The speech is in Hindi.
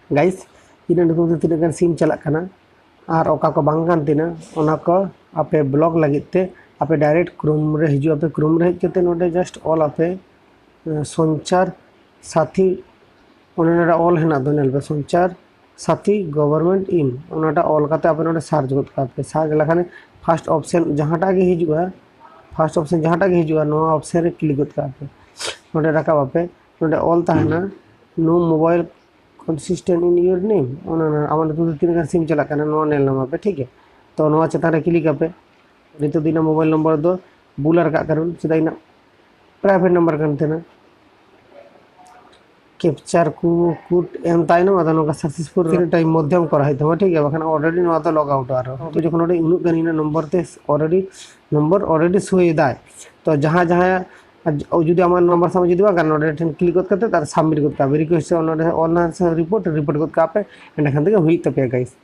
गाइस इन ᱧᱩᱛᱩᱢ ᱛᱮ ᱛᱤᱱᱟᱹᱜ ᱜᱟᱱ सिम चलᱟᱜ ᱠᱟᱱᱟ और ओका को बांग कान तिना ओना को आपे ब्लॉग लगित ते आपे डायरेक्ट क्रोम रे हिजु आपे क्रोम रे हेज केते नोडे जस्ट ऑल आपे संचार साथी ओनेडा ऑल हेना दो नेल पे संचार साथी गवर्नमेंट इन ओनाटा ऑल काते आपे नोडे सर्च गत कापे सर्च लखाने फर्स्ट ऑप्शन जहाटा के हिजुआ फर्स्ट ऑप्शन जहाटा के हिजुआ नो ऑप्शन रे क्लिक गत कापे नोडे राका आपे नोडे ऑल ताहना नो mobile consistent in your name आमार तो तीन सिम चला नो नेल नामा पे ठीक है तो नवा चेतान रे क्लिक आपे नितो दिन मोबाइल नंबर दो बुलर का कारण चेदा इन प्राइवेट नंबर कान तेना कैप्चर कोड एम ताइनो अदा नोका सक्सेसफुल टाइम मध्यम करा है तो ठीक है बखन ऑलरेडी नो तो लॉग आउट आरो तो जखन ओडे इनु गन इन नंबर ते ऑलरेडी शो इदा तो जहां जहां जुदी आमार नंबर सामने जुदी बागान ओडे ठेन क्लिक गत करते तार सबमिट गत का रिक्वेस्ट ऑन ऑनलाइन रिपोर्ट गत का पे एंड खान ते हुई तपे गाइस